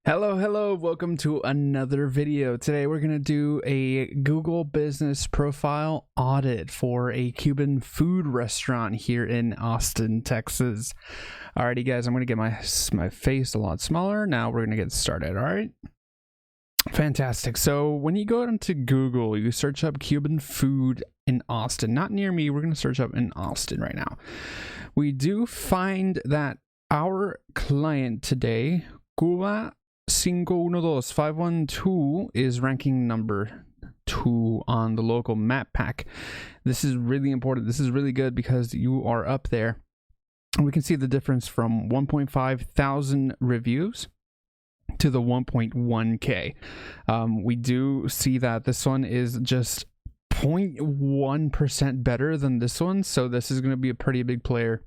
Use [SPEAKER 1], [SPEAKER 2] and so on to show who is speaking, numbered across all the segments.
[SPEAKER 1] Hello, welcome to another video. Today we're going to do a Google business profile audit for a Cuban food restaurant here in Austin, Texas. Alrighty guys, I'm going to get my face a lot smaller. Now we're going to get started, alright? Fantastic. So when you go into Google, you search up Cuban food in Austin. Not near me, we're going to search up in Austin right now. We do find that our client today, Cuba 512 is ranking number 2 on the local map pack. This is really important. This is really good because you are up there. And we can see the difference from 1.5 thousand reviews to the 1.1k. We do see that this one is just 0.1% better than this one. So this is going to be a pretty big player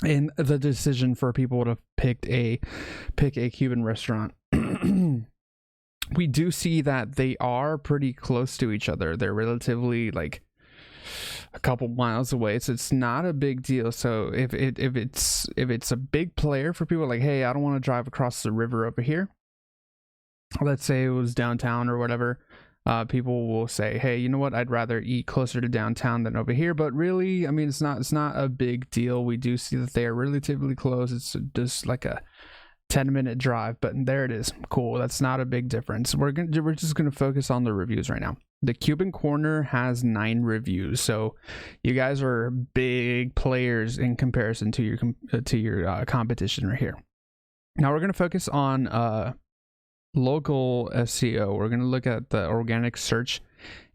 [SPEAKER 1] in the decision for people to pick a Cuban restaurant. We do see that they are pretty close to each other. They're relatively like a couple miles away, so it's not a big deal. So if it's a big player for people, like, hey, I don't want to drive across the river over here, let's say it was downtown or whatever, people will say, hey, you know what, I'd rather eat closer to downtown than over here. But really, I mean, it's not a big deal. We do see that they are relatively close. It's just like a 10-minute drive, but there it is. Cool. That's not a big difference. We're just gonna focus on the reviews right now. The Cuban Corner has 9 reviews, so you guys are big players in comparison to your competition right here. Now we're gonna focus on local SEO. We're going to look at the organic search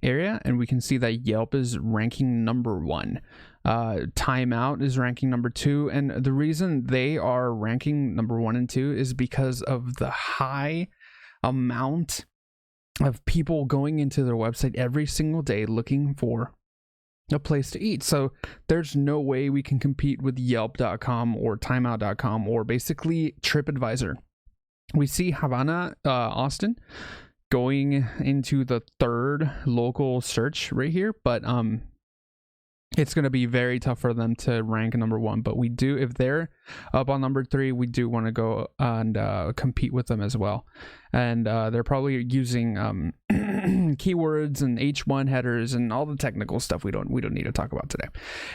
[SPEAKER 1] area, and we can see that Yelp is ranking number 1. Timeout is ranking number 2, and the reason they are ranking number 1 and 2 is because of the high amount of people going into their website every single day looking for a place to eat. So there's no way we can compete with Yelp.com or Timeout.com or basically Tripadvisor. We see Havana, Austin, going into the 3rd local search right here, but it's going to be very tough for them to rank number 1. But we do, if they're up on number 3, we do want to go and compete with them as well. And they're probably using keywords and H1 headers and all the technical stuff we don't need to talk about today.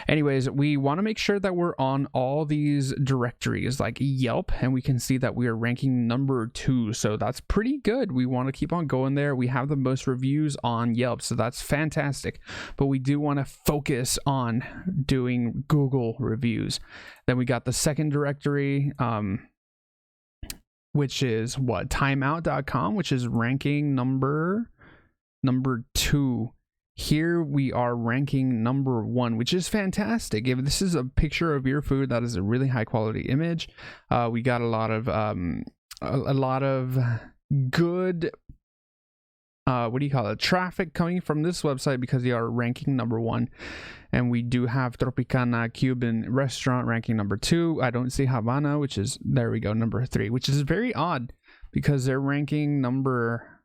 [SPEAKER 1] Anyways, we want to make sure that we're on all these directories like Yelp, and we can see that we are ranking number 2. So that's pretty good. We want to keep on going there. We have the most reviews on Yelp, so that's fantastic. But we do want to focus on doing Google reviews. Then we got the second directory, which is what, timeout.com, which is ranking number 2. Here we are ranking number 1, which is fantastic. If this is a picture of your food, that is a really high quality image. We got a lot of good traffic coming from this website because they are ranking number 1. And we do have Tropicana Cuban restaurant ranking number 2. I don't see Havana, which is, there we go, number 3, which is very odd because they're ranking number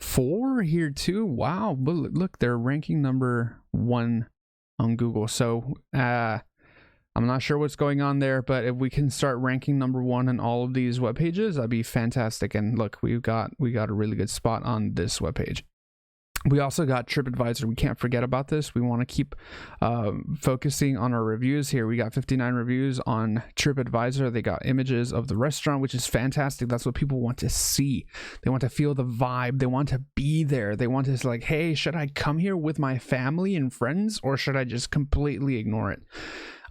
[SPEAKER 1] 4 here too. Wow, look, they're ranking number 1 on Google. So I'm not sure what's going on there, but if we can start ranking number 1 on all of these web pages, that'd be fantastic. And look, we got a really good spot on this web page. We also got Tripadvisor. We can't forget about this. We want to keep focusing on our reviews here. We got 59 reviews on Tripadvisor. They got images of the restaurant, which is fantastic. That's what people want to see. They want to feel the vibe. They want to be there. They want to like, hey, should I come here with my family and friends, or should I just completely ignore it?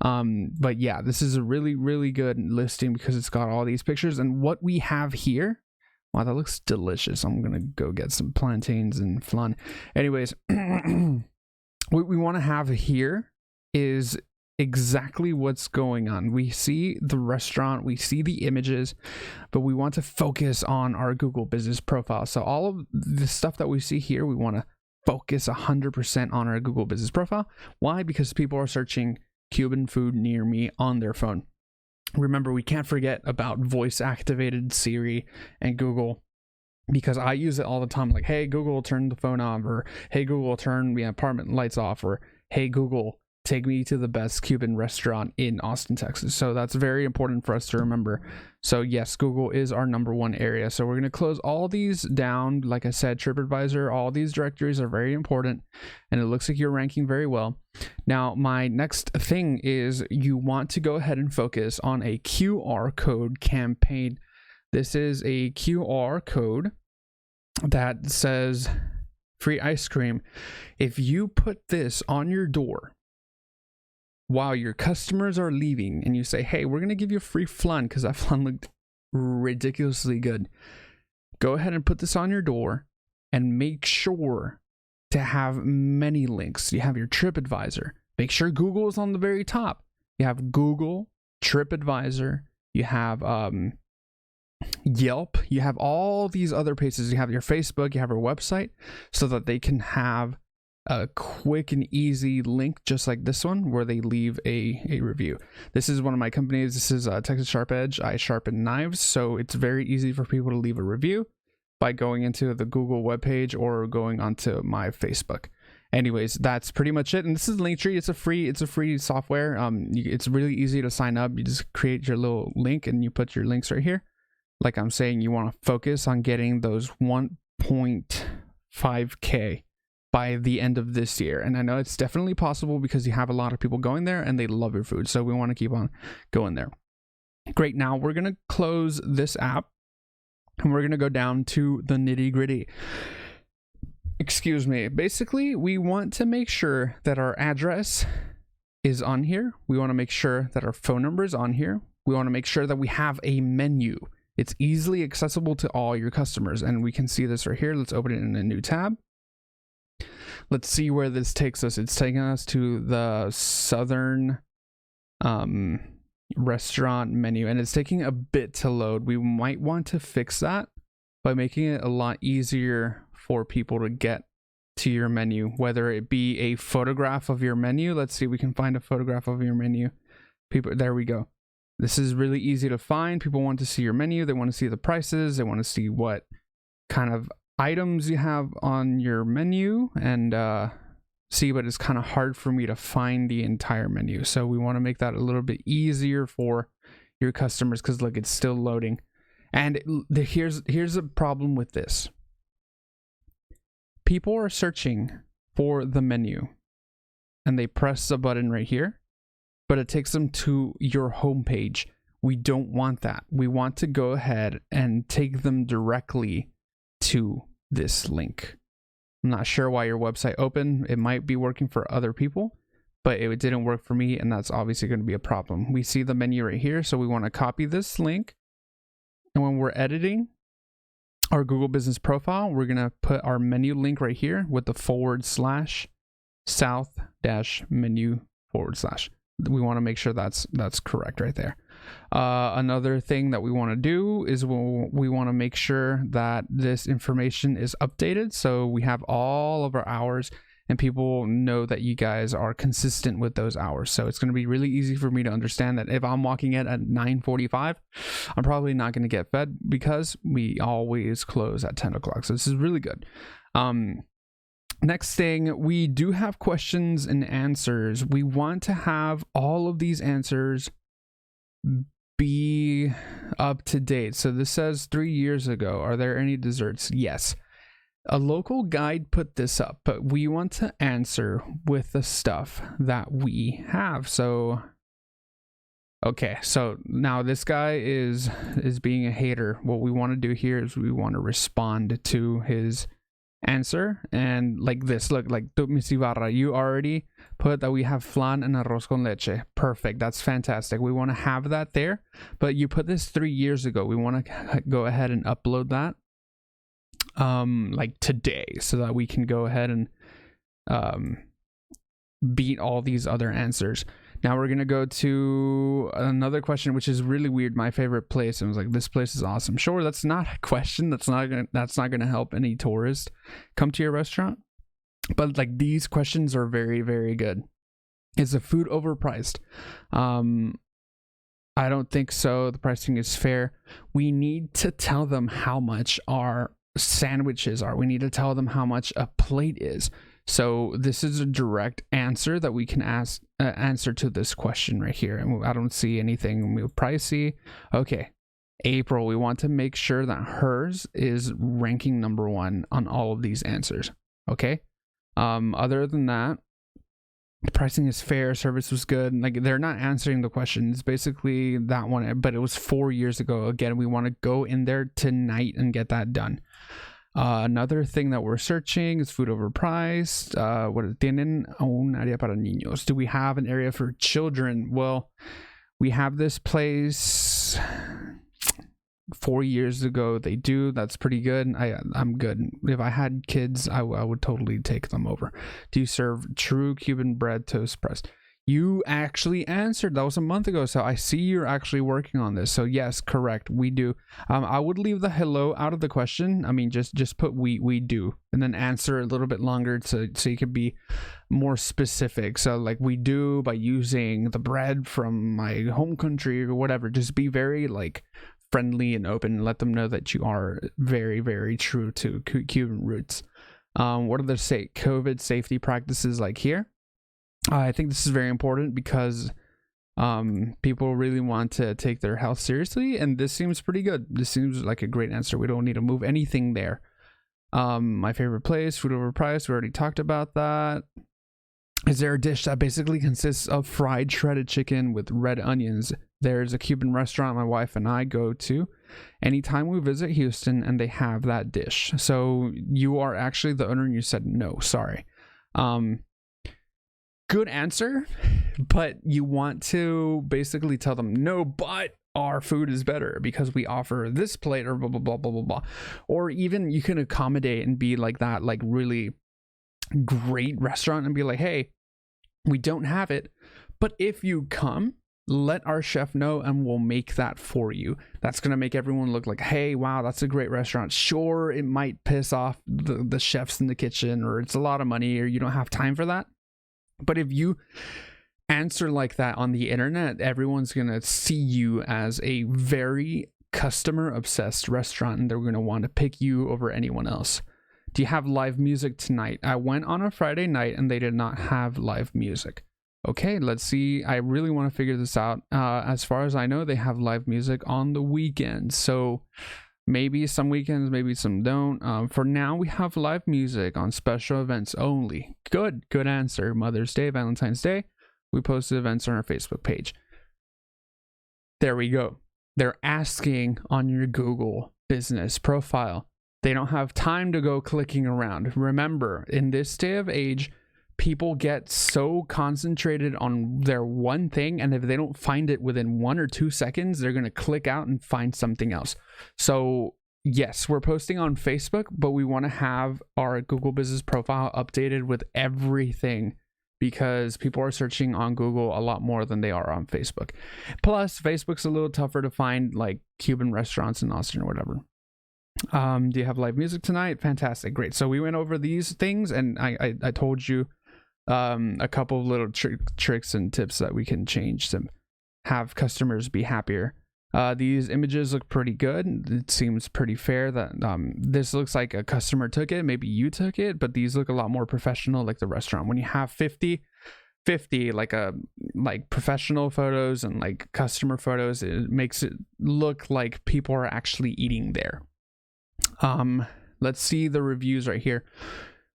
[SPEAKER 1] But yeah, this is a really, really good listing because it's got all these pictures. And what we have here, wow, that looks delicious. I'm gonna go get some plantains and flan. Anyways, what we want to have here is exactly what's going on. We see the restaurant, we see the images, but we want to focus on our Google business profile. So all of the stuff that we see here, we want to focus 100% on our Google business profile. Why? Because people are searching Cuban food near me on their phone. Remember, we can't forget about voice activated Siri and Google, because I use it all the time. Like, hey, Google, turn the phone off, or hey, Google, turn the apartment lights off, or hey, Google, take me to the best Cuban restaurant in Austin, Texas. So that's very important for us to remember. So yes, Google is our number one area. So we're going to close all these down. Like I said, Tripadvisor, all these directories are very important, and it looks like you're ranking very well. Now, my next thing is you want to go ahead and focus on a QR code campaign. This is a QR code that says free ice cream. If you put this on your door while your customers are leaving and you say, hey, we're going to give you a free flan because that flan looked ridiculously good, go ahead and put this on your door and make sure to have many links. You have your Tripadvisor. Make sure Google is on the very top. You have Google, Tripadvisor, you have Yelp, you have all these other places. You have your Facebook, you have your website, so that they can have a quick and easy link just like this one where they leave a review. This is one of my companies. This is Texas Sharp Edge. I sharpen knives, so it's very easy for people to leave a review by going into the Google webpage or going onto my Facebook. Anyways, that's pretty much it. And this is Linktree. It's a free software. It's really easy to sign up. You just create your little link and you put your links right here. Like I'm saying, you want to focus on getting those 1.5K by the end of this year. And I know it's definitely possible because you have a lot of people going there and they love your food. So we want to keep on going there. Great. Now we're going to close this app and we're going to go down to the nitty gritty. Excuse me. Basically, we want to make sure that our address is on here. We want to make sure that our phone number is on here. We want to make sure that we have a menu. It's easily accessible to all your customers. And we can see this right here. Let's open it in a new tab. Let's see where this takes us. It's taking us to the Southern restaurant menu, and it's taking a bit to load. We might want to fix that by making it a lot easier for people to get to your menu, whether it be a photograph of your menu. Let's see if we can find a photograph of your menu. People, there we go. This is really easy to find. People want to see your menu. They want to see the prices. They want to see what kind of items you have on your menu and see, but it's kind of hard for me to find the entire menu. So we want to make that a little bit easier for your customers because look, it's still loading. And here's a problem with this. People are searching for the menu and they press the button right here, but it takes them to your homepage. We don't want that. We want to go ahead and take them directly to this link. I'm not sure why your website opened. It might be working for other people, but it didn't work for me, and that's obviously going to be a problem. We see the menu right here, so we want to copy this link, and when we're editing our Google Business Profile, we're going to put our menu link right here with the /south-menu/. We want to make sure that's correct right there. Another thing that we want to do is we want to make sure that this information is updated, so we have all of our hours and people know that you guys are consistent with those hours. So it's going to be really easy for me to understand that if I'm walking in at 9:45, I'm probably not going to get fed because we always close at 10 o'clock. So this is really good. Next thing, we do have questions and answers. We want to have all of these answers be up to date. So this says 3 years ago. Are there any desserts? Yes. A local guide put this up, but we want to answer with the stuff that we have. So, okay. So now this guy is being a hater. What we want to do here is we want to respond to his answer, and like this, look, like Miss Ibarra, you already put that we have flan and arroz con leche. Perfect. That's fantastic. We want to have that there, but you put this 3 years ago. We want to go ahead and upload that like today, so that we can go ahead and beat all these other answers. Now we're gonna go to another question, which is really weird. My favorite place. And I was like, this place is awesome. Sure, that's not a question. That's not gonna help any tourist come to your restaurant. But like these questions are very, very good. Is the food overpriced? I don't think so. The pricing is fair. We need to tell them how much our sandwiches are. We need to tell them how much a plate is. So this is a direct answer that we can ask answer to this question right here. And I don't see anything. We'll probably see. Okay, April. We want to make sure that hers is ranking number 1 on all of these answers. Okay. Other than that, the pricing is fair. Service was good. Like, they're not answering the questions. Basically that one, but it was 4 years ago. Again, we want to go in there tonight and get that done. Another thing that we're searching is food overpriced. Tienen un área para niños? Do we have an area for children? Well, we have this place 4 years ago. They do. That's pretty good. I'm good. If I had kids, I would totally take them over. Do you serve true Cuban bread toast press? You actually answered. That was a month ago, so I see you're actually working on this. So yes, correct, we do. I would leave the hello out of the question. I mean, just put we do, and then answer a little bit longer so you can be more specific. So like, we do by using the bread from my home country or whatever. Just be very like friendly and open and let them know that you are very, very true to Cuban roots. What do they say? COVID safety practices like here? I think this is very important because people really want to take their health seriously, and this seems pretty good. This seems like a great answer. We don't need to move anything there. My favorite place, food overpriced. We already talked about that. Is there a dish that basically consists of fried shredded chicken with red onions? There's a Cuban restaurant my wife and I go to anytime we visit Houston, and they have that dish. So you are actually the owner and you said no, sorry. Good answer, but you want to basically tell them no, but our food is better because we offer this plate or blah, blah, blah, blah, blah, blah. Or even you can accommodate and be like that, like really great restaurant, and be like, hey, we don't have it, but if you come, let our chef know and we'll make that for you. That's going to make everyone look like, hey, wow, that's a great restaurant. Sure, it might piss off the chefs in the kitchen, or it's a lot of money, or you don't have time for that. But if you answer like that on the internet, everyone's going to see you as a very customer obsessed restaurant, and they're going to want to pick you over anyone else. Do you have live music tonight? I went on a Friday night and they did not have live music. Okay, let's see. I really want to figure this out. As far as I know, they have live music on the weekends. So maybe some weekends, maybe some don't. For now, we have live music on special events only. Good answer. Mother's Day, Valentine's Day. We posted events on our Facebook page. There we go. They're asking on your Google business profile. They don't have time to go clicking around. Remember, in this day of age, people get so concentrated on their one thing, and if they don't find it within 1 or 2 seconds, they're going to click out and find something else. So yes, we're posting on Facebook, but we want to have our Google business profile updated with everything, because people are searching on Google a lot more than they are on Facebook. Plus, Facebook's a little tougher to find, like Cuban restaurants in Austin or whatever. Do you have live music tonight? Fantastic, great. So we went over these things, and I told you a couple of little tricks and tips that we can change to have customers be happier. These images look pretty good. It seems pretty fair that this looks like a customer took it. Maybe you took it, but these look a lot more professional, like the restaurant. When you have 50 like professional photos and like customer photos, it makes it look like people are actually eating there. Let's see the reviews right here.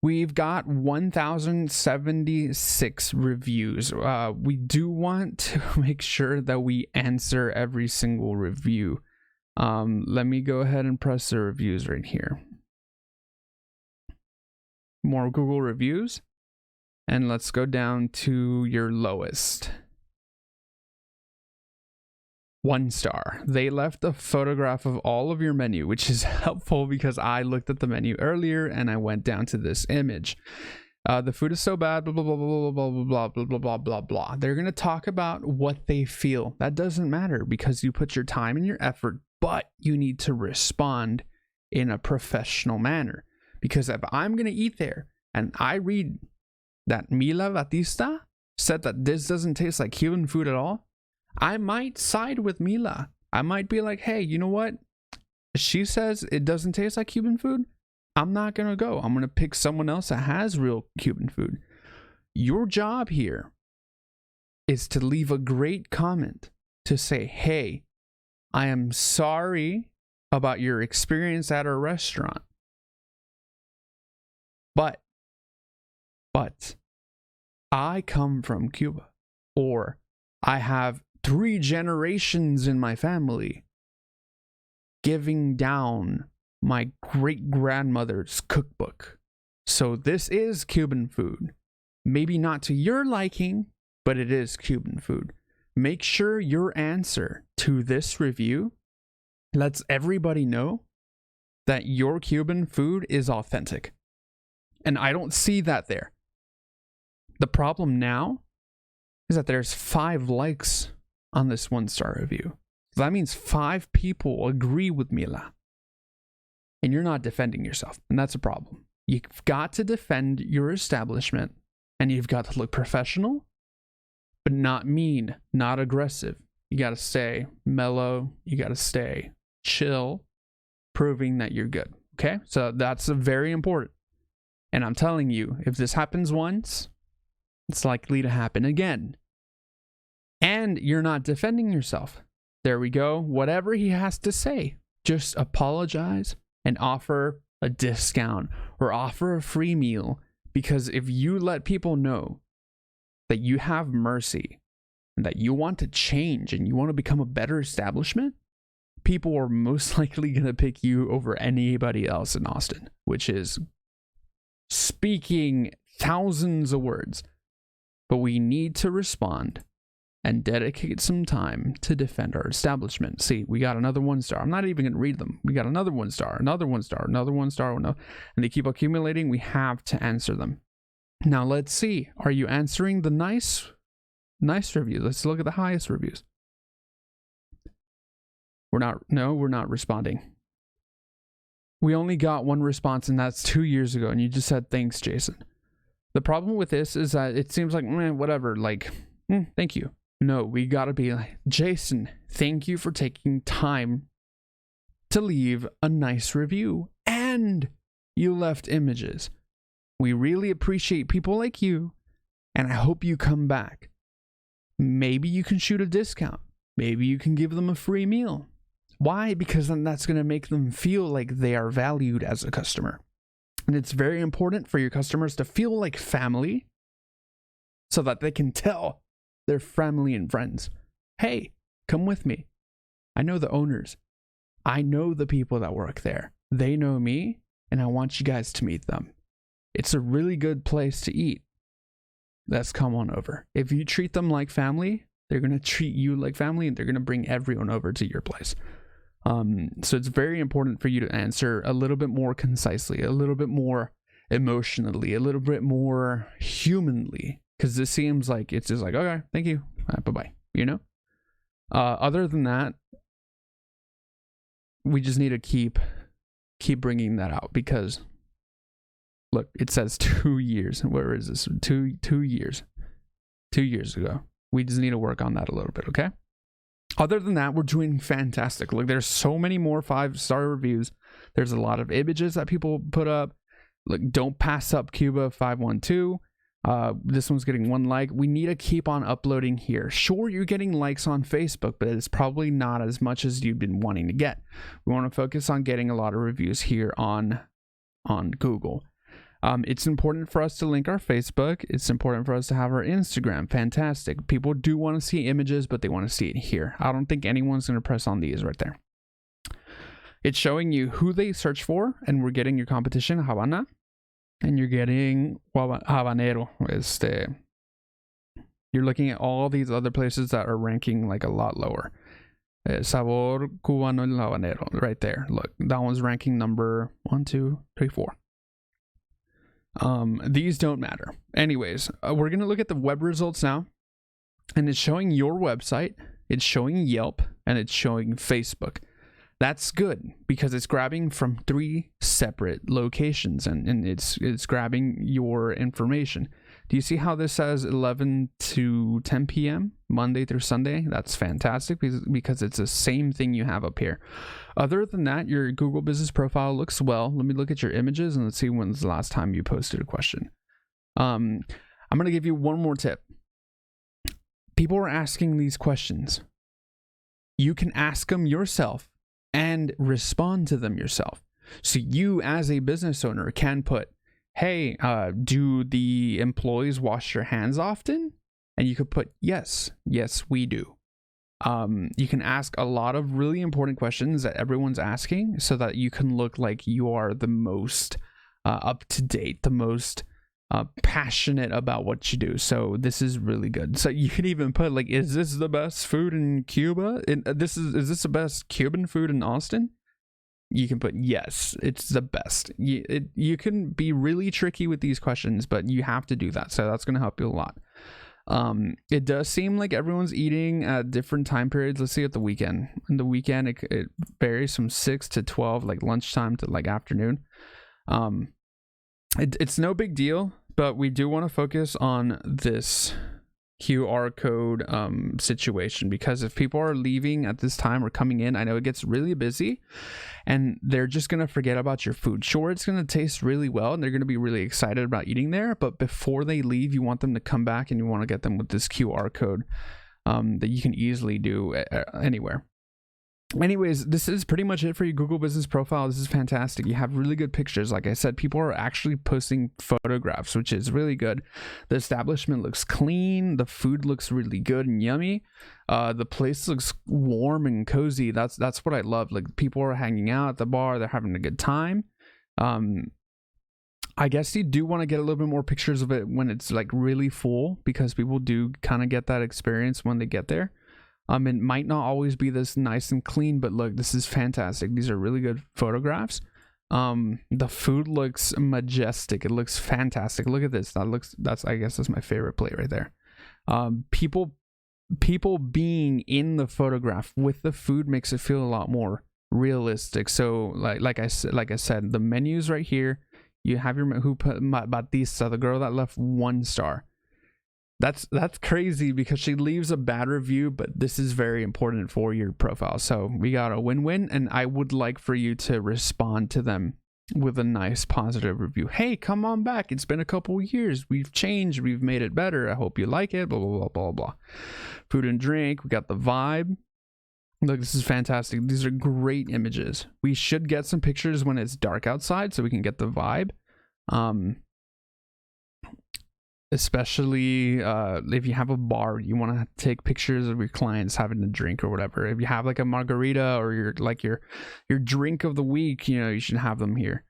[SPEAKER 1] We've got 1,076 reviews. We do want to make sure that we answer every single review. Let me go ahead and press the reviews right here. More Google reviews. And let's go down to your lowest. 1 star. They left a photograph of all of your menu, which is helpful because I looked at the menu earlier and I went down to this image. The food is so bad, blah, blah, blah, blah, blah, blah, blah, blah, blah, blah, blah, blah. They're going to talk about what they feel. That doesn't matter because you put your time and your effort, but you need to respond in a professional manner. Because if I'm going to eat there and I read that Mila Batista said that this doesn't taste like Cuban food at all, I might side with Mila. I might be like, hey, you know what? She says it doesn't taste like Cuban food. I'm not going to go. I'm going to pick someone else that has real Cuban food. Your job here is to leave a great comment to say, hey, I am sorry about your experience at our restaurant. But I come from Cuba, or I have 3 generations in my family giving down my great-grandmother's cookbook. So this is Cuban food. Maybe not to your liking, but it is Cuban food. Make sure your answer to this review lets everybody know that your Cuban food is authentic. And I don't see that there. The problem now is that there's 5 likes on this 1-star review. So that means 5 people agree with Mila. And you're not defending yourself. And that's a problem. You've got to defend your establishment. And you've got to look professional, but not mean, not aggressive. You got to stay mellow. You got to stay chill, proving that you're good. Okay? So that's very important. And I'm telling you, if this happens once, it's likely to happen again. And you're not defending yourself. There we go. Whatever he has to say, just apologize and offer a discount or offer a free meal. Because if you let people know that you have mercy and that you want to change and you want to become a better establishment, people are most likely going to pick you over anybody else in Austin, which is speaking thousands of words. But we need to respond and dedicate some time to defend our establishment. See, we got another 1-star. I'm not even going to read them. We got another 1-star, another 1-star, another 1-star, and they keep accumulating. We have to answer them. Now, let's see. Are you answering the nice reviews? Let's look at the highest reviews. We're not responding. We only got 1 response, and that's 2 years ago, and you just said, thanks, Jason. The problem with this is that it seems like, whatever, thank you. No, we gotta be like, Jason, thank you for taking time to leave a nice review. And you left images. We really appreciate people like you, and I hope you come back. Maybe you can shoot a discount. Maybe you can give them a free meal. Why? Because then that's going to make them feel like they are valued as a customer. And it's very important for your customers to feel like family so that they can tell their family and friends, hey, come with me. I know the owners. I know the people that work there. They know me, and I want you guys to meet them. It's a really good place to eat. Let's come on over. If you treat them like family, they're going to treat you like family, and they're going to bring everyone over to your place. So it's very important for you to answer a little bit more concisely, a little bit more emotionally, a little bit more humanly, because this seems like it's just like, okay, thank you, bye-bye, other than that, we just need to keep bringing that out, because look, it says 2 years. Where is this? 2 years 2 years ago. We just need to work on that a little bit. Okay. Other than that, we're doing fantastic. Look, there's so many more 5-star reviews. There's a lot of images that people put up. Look, don't pass up Cuba 512. This one's getting 1 like. We need to keep on uploading here. Sure, you're getting likes on Facebook, but it's probably not as much as you've been wanting to get. We want to focus on getting a lot of reviews here on Google. It's important for us to link our Facebook. It's important for us to have our Instagram. Fantastic. People do want to see images, but they want to see it here. I don't think anyone's going to press on these right there. It's showing you who they search for, and we're getting your competition, Havana, and you're getting Habanero. You're looking at all these other places that are ranking like a lot lower. Sabor Cubano el Habanero, right there. Look, that one's ranking number 1, 2, 3, 4. These don't matter. Anyways, we're going to look at the web results now, and it's showing your website, it's showing Yelp, and it's showing Facebook. That's good because it's grabbing from 3 separate locations, and it's grabbing your information. Do you see how this says 11 to 10 p.m. Monday through Sunday? That's fantastic because it's the same thing you have up here. Other than that, your Google Business Profile looks well. Let me look at your images and let's see when's the last time you posted a question. I'm going to give you one more tip. People are asking these questions. You can ask them yourself and respond to them yourself. So you as a business owner can put, hey, do the employees wash their hands often? And you could put, yes, we do. You can ask a lot of really important questions that everyone's asking so that you can look like you are the most up to date, the most passionate about what you do. So this is really good. So you can even put like, is this the best food in Cuba? Is this the best Cuban food in Austin? You can put, yes, it's the best. You can be really tricky with these questions, but you have to do that. So that's going to help you a lot. It does seem like everyone's eating at different time periods. Let's see at the weekend. In the weekend, it varies from 6 to 12, like lunchtime to like afternoon. It's no big deal, but we do want to focus on this QR code situation, because if people are leaving at this time or coming in, I know it gets really busy and they're just going to forget about your food. Sure, it's going to taste really well and they're going to be really excited about eating there, but before they leave, you want them to come back and you want to get them with this QR code that you can easily do anywhere. Anyways, this is pretty much it for your Google Business Profile. This is fantastic. You have really good pictures. Like I said, people are actually posting photographs, which is really good. The establishment looks clean. The food looks really good and yummy. The place looks warm and cozy. That's what I love. Like, people are hanging out at the bar. They're having a good time. I guess you do want to get a little bit more pictures of it when it's like really full, because people do kind of get that experience when they get there. It might not always be this nice and clean, but look, this is fantastic. These are really good photographs. The food looks majestic. It looks fantastic. Look at this. I guess that's my favorite plate right there. People being in the photograph with the food makes it feel a lot more realistic. So like I said, the menus right here. You have your who put Batista, the girl that left 1 star. That's crazy because she leaves a bad review, but this is very important for your profile. So we got a win-win, and I would like for you to respond to them with a nice positive review. Hey, come on back. It's been a couple years. We've changed. We've made it better. I hope you like it. Blah, blah, blah, blah, blah. Food and drink. We got the vibe. Look, this is fantastic. These are great images. We should get some pictures when it's dark outside so we can get the vibe. Especially if you have a bar, you want to take pictures of your clients having a drink or whatever. If you have like a margarita or your drink of the week, you should have them here.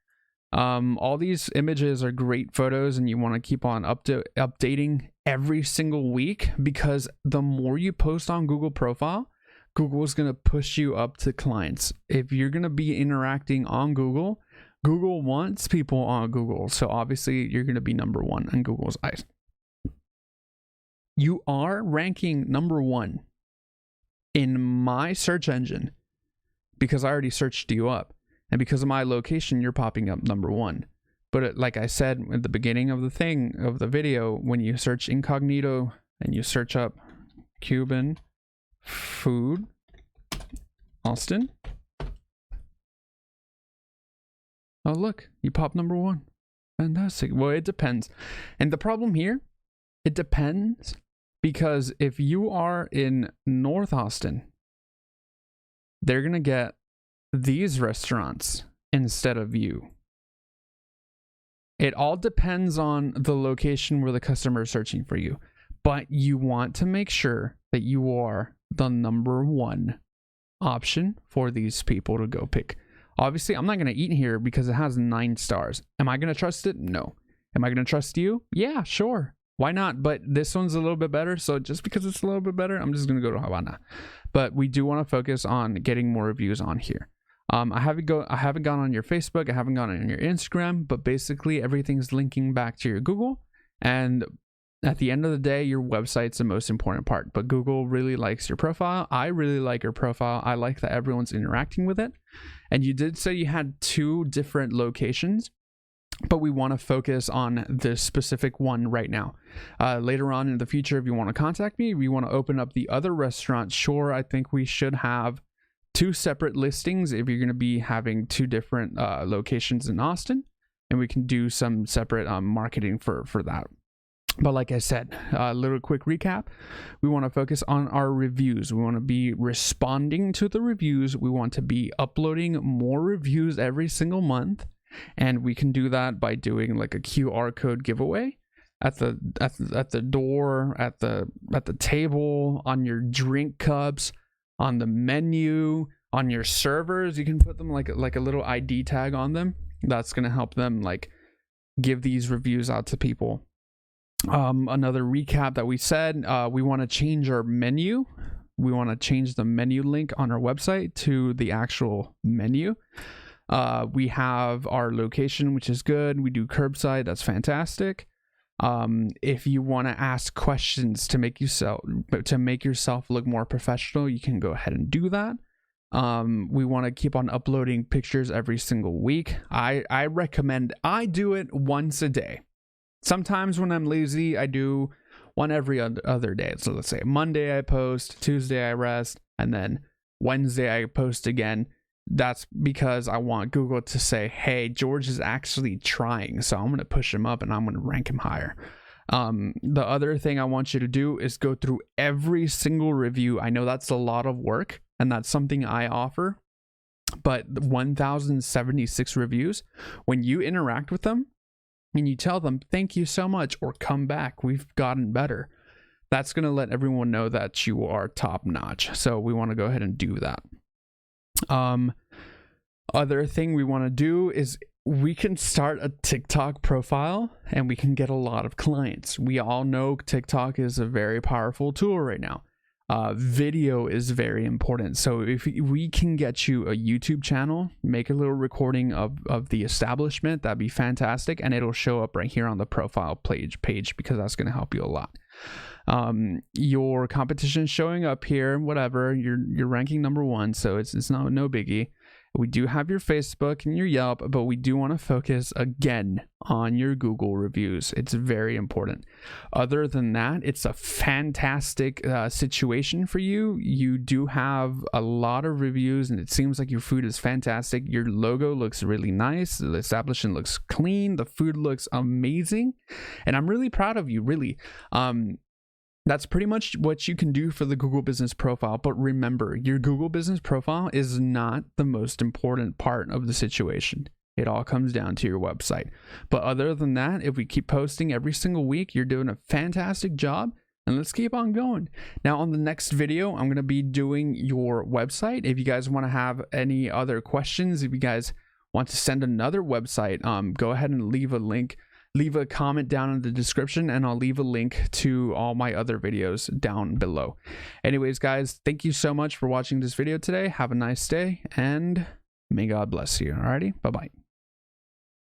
[SPEAKER 1] All these images are great photos, and you want to keep on updating every single week, because the more you post on Google Profile, Google is going to push you up to clients. If you're going to be interacting on Google, Google wants people on Google. So obviously you're going to be number 1 in Google's eyes. You are ranking number 1 in my search engine because I already searched you up. And because of my location, you're popping up number 1. But like I said at the beginning of the video, when you search incognito and you search up Cuban food, Austin. Oh, look, you pop number 1. Fantastic. Well, it depends. And the problem here, it depends, because if you are in North Austin, they're going to get these restaurants instead of you. It all depends on the location where the customer is searching for you. But you want to make sure that you are the number 1 option for these people to go pick. Obviously, I'm not going to eat here because it has 9 stars. Am I going to trust it? No. Am I going to trust you? Yeah, sure. Why not? But this one's a little bit better. So just because it's a little bit better, I'm just going to go to Havana. But we do want to focus on getting more reviews on here. I haven't gone on your Facebook. I haven't gone on your Instagram. But basically, everything's linking back to your Google. And at the end of the day, your website's the most important part. But Google really likes your profile. I really like your profile. I like that everyone's interacting with it. And you did say you had 2 different locations. but we want to focus on this specific one right now. Later on in the future, if you want to contact me, if you want to open up the other restaurant, sure, I think we should have 2 separate listings if you're going to be having 2 different locations in Austin, and we can do some separate marketing for that. But like I said, a little quick recap. We want to focus on our reviews. We want to be responding to the reviews. We want to be uploading more reviews every single month. And we can do that by doing like a QR code giveaway at the door, at the table, on your drink cups, on the menu, on your servers. You can put them like a little ID tag on them. That's going to help them like give these reviews out to people. Another recap that we said, we want to change our menu. We want to change the menu link on our website to the actual menu. We have our location, which is good. We do curbside. That's fantastic. If you want to ask questions to make yourself look more professional, you can go ahead and do that. We want to keep on uploading pictures every single week. I recommend I do it once a day. Sometimes when I'm lazy, I do one every other day. So let's say Monday I post, Tuesday I rest, and then Wednesday I post again. That's because I want Google to say, hey, George is actually trying, so I'm going to push him up and I'm going to rank him higher. The other thing I want you to do is go through every single review. I know that's a lot of work, and that's something I offer, but 1,076 reviews, when you interact with them and you tell them, thank you so much, or come back, we've gotten better, that's going to let everyone know that you are top notch. So we want to go ahead and do that. Other thing we want to do is we can start a TikTok profile and we can get a lot of clients. We all know TikTok is a very powerful tool right now. Video is very important. So if we can get you a YouTube channel, make a little recording of the establishment, that'd be fantastic. And it'll show up right here on the profile page because that's going to help you a lot. Your competition showing up here, whatever, you're ranking number 1. So it's no biggie. We do have your Facebook and your Yelp, but we do want to focus again on your Google reviews. It's very important. Other than that, it's a fantastic situation for you. You do have a lot of reviews and it seems like your food is fantastic. Your logo looks really nice. The establishment looks clean. The food looks amazing. And I'm really proud of you, really. That's pretty much what you can do for the Google Business Profile. But remember, your Google Business Profile is not the most important part of the situation. It all comes down to your website. But other than that, if we keep posting every single week, you're doing a fantastic job. And let's keep on going. Now, on the next video, I'm going to be doing your website. If you guys want to have any other questions, if you guys want to send another website, go ahead and leave a link. Leave a comment down in the description and I'll leave a link to all my other videos down below. Anyways, guys, thank you so much for watching this video today. Have a nice day and may God bless you. Alrighty, bye-bye.